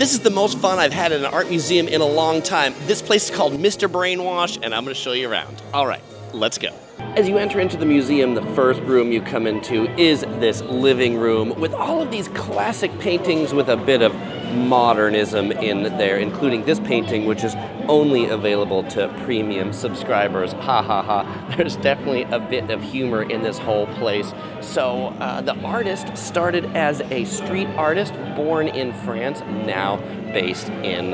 This is the most fun I've had in an art museum in a long time. This place is called Mr. Brainwash, and I'm going to show you around. All right, let's go. As you enter into the museum, the first room you come into is this living room with all of these classic paintings with a bit of modernism in there, including this painting, which is only available to premium subscribers. Ha ha ha. There's definitely a bit of humor in this whole place. So the artist started as a street artist born in France, now based in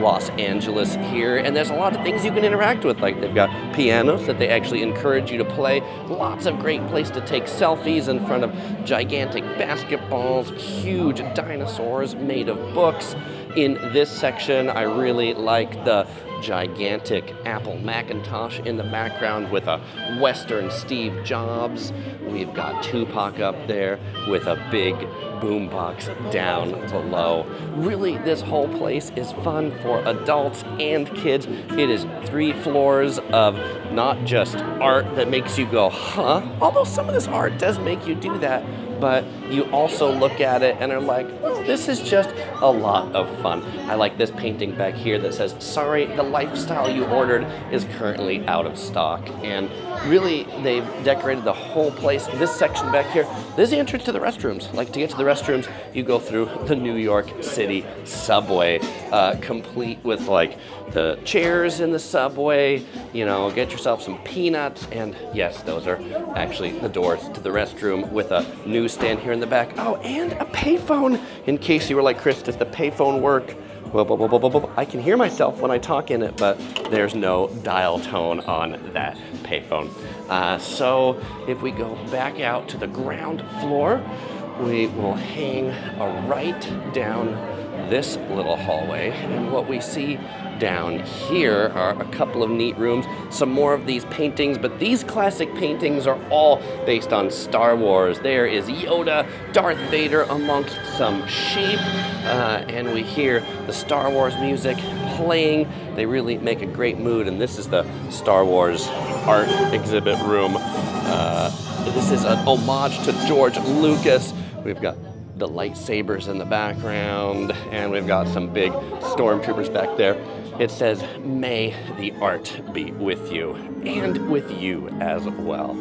Los Angeles here, and there's a lot of things you can interact with. Like they've got pianos that they actually encourage you to play, lots of great place to take selfies in front of gigantic basketballs, huge dinosaurs made of books. In this section, I really like the gigantic Apple Macintosh in the background with a Western Steve Jobs. We've got Tupac up there with a big boombox down below. Really, this whole place is fun for adults and kids. It is 3 floors of not just art that makes you go, huh? Although some of this art does make you do that, but you also look at it and are like, oh, this is just a lot of fun. I like this painting back here that says, sorry, the lifestyle you ordered is currently out of stock. And really, they've decorated the whole place. This section back here, this is the entrance to the restrooms. Like, to get to the restrooms, you go through the New York City subway, complete with like the chairs in the subway, you know, get yourself some peanuts, and yes, those are actually the doors to the restroom with a newsstand here in the back. Oh, and a payphone, in case you were like, Chris, does the payphone work? Well, I can hear myself when I talk in it, but there's no dial tone on that payphone. So if we go back out to the ground floor, we will hang a right down this little hallway, and what we see down here are a couple of neat rooms, some more of these paintings, but these classic paintings are all based on Star Wars. There is Yoda, Darth Vader amongst some sheep, and we hear the Star Wars music playing. They really make a great mood, and this is the Star Wars art exhibit room. This is an homage to George Lucas. We've got the lightsabers in the background, and we've got some big stormtroopers back there. It says, may the art be with you, and with you as well.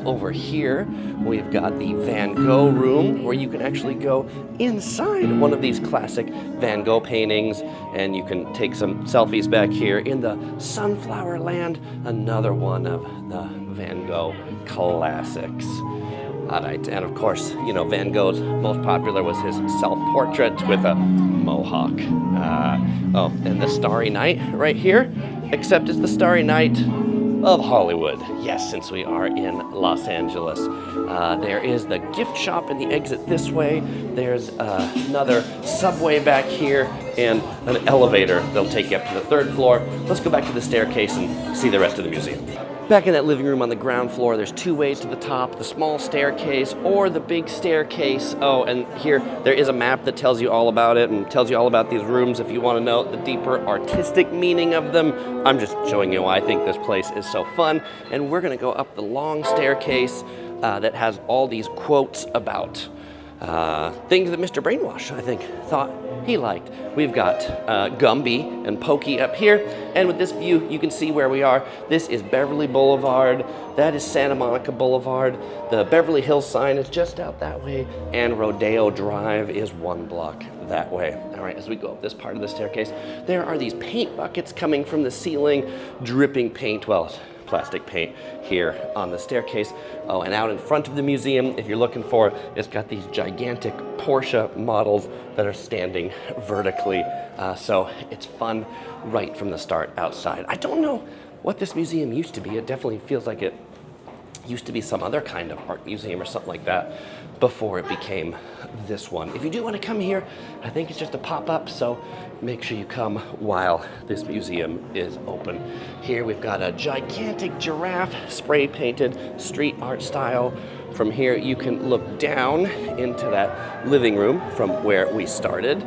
Over here, we've got the Van Gogh room, where you can actually go inside one of these classic Van Gogh paintings, and you can take some selfies back here in the Sunflower Land, another one of the Van Gogh classics. All right, and of course, you know, Van Gogh's most popular was his self-portrait with a mohawk. Oh, and the Starry Night right here, except it's the Starry Night of Hollywood. Yes, since we are in Los Angeles. There is the gift shop in the exit this way. There's another subway back here and an elevator that'll take you up to the 3rd floor. Let's go back to the staircase and see the rest of the museum. Back in that living room on the ground floor, there's 2 ways to the top, the small staircase or the big staircase. Oh, and here there is a map that tells you all about it and tells you all about these rooms if you want to know the deeper artistic meaning of them. I'm just showing you why I think this place is so fun. And we're going to go up the long staircase that has all these quotes about things that Mr. Brainwash, I think, thought he liked. We've got Gumby and Pokey up here, and with this view, you can see where we are. This is Beverly Boulevard. That is Santa Monica Boulevard. The Beverly Hills sign is just out that way, and Rodeo Drive is 1 block that way. All right, as we go up this part of the staircase, there are these paint buckets coming from the ceiling, dripping paint. Well, plastic paint here on the staircase. Oh, and out in front of the museum, if you're looking for, it's got these gigantic Porsche models that are standing vertically. So it's fun right from the start outside. I don't know what this museum used to be. It definitely feels like it used to be some other kind of art museum or something like that before it became this one. If you do want to come here, I think it's just a pop-up, so make sure you come while this museum is open. Here we've got a gigantic giraffe spray painted street art style. From here you can look down into that living room from where we started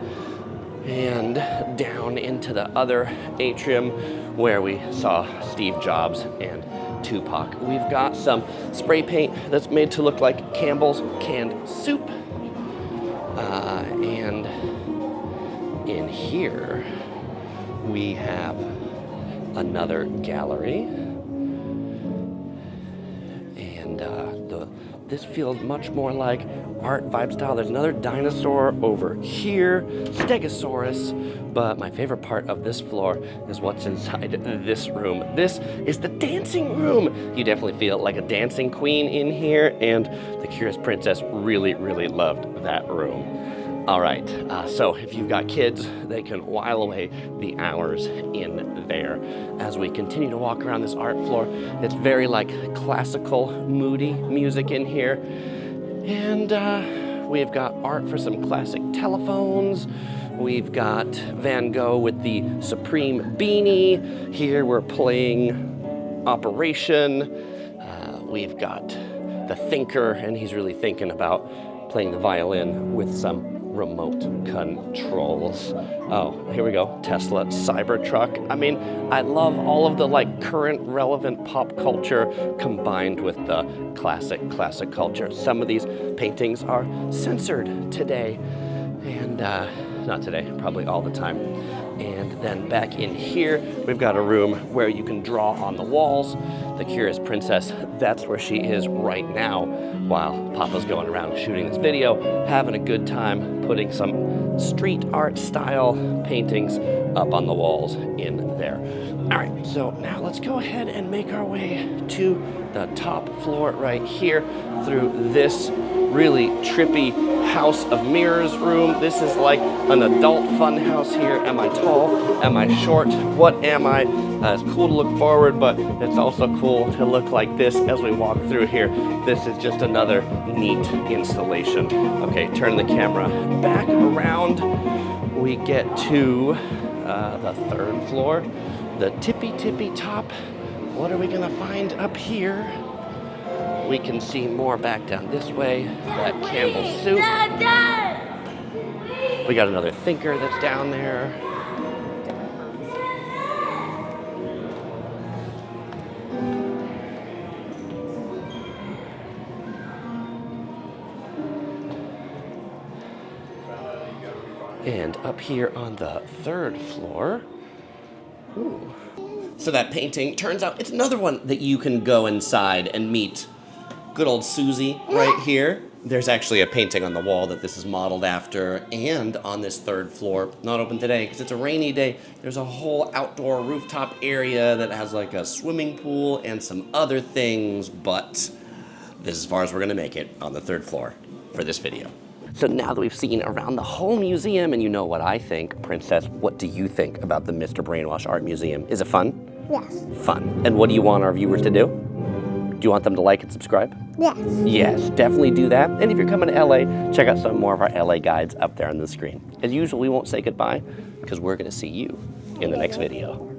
and down into the other atrium where we saw Steve Jobs and Tupac. We've got some spray paint that's made to look like Campbell's canned soup. And in here, we have another gallery. And this feels much more like art vibe style. There's another dinosaur over here, Stegosaurus. But my favorite part of this floor is what's inside this room. This is the dancing room. You definitely feel like a dancing queen in here, and the Curious Princess really, really loved that room. All right, so if you've got kids, they can while away the hours in there. As we continue to walk around this art floor, it's very like classical, moody music in here. And we've got art for some classic telephones. We've got Van Gogh with the Supreme beanie. Here we're playing Operation. We've got the Thinker, and he's really thinking about playing the violin with some remote controls. Oh, here we go, Tesla Cybertruck. I mean, I love all of the like current relevant pop culture combined with the classic culture. Some of these paintings are censored today, and not today, probably all the time. And then back in here, we've got a room where you can draw on the walls. The Curious Princess, that's where she is right now, while Papa's going around shooting this video, having a good time, putting some street art style paintings up on the walls in there. All right, so now let's go ahead and make our way to the top floor right here through this really trippy House of Mirrors room. This is like an adult fun house here. Am I tall? Am I short? What am I? It's cool to look forward, but it's also cool to look like this as we walk through here. This is just another neat installation. Okay, turn the camera back around. We get to the third floor, the tippy top. What are we gonna find up here? We can see more back down this way, that Campbell soup. We got another Thinker that's down there. And up here on the third floor, ooh. So that painting, turns out it's another one that you can go inside and meet good old Susie right here. There's actually a painting on the wall that this is modeled after, and on this third floor, not open today because it's a rainy day, there's a whole outdoor rooftop area that has like a swimming pool and some other things, but this is as far as we're gonna make it on the third floor for this video. So now that we've seen around the whole museum and you know what I think, Princess, what do you think about the Mr. Brainwash Art Museum? Is it fun? Yes. Fun. And what do you want our viewers to do? Do you want them to like and subscribe? Yes. Yes, definitely do that. And if you're coming to LA, check out some more of our LA guides up there on the screen. As usual, we won't say goodbye because we're gonna see you in the next video.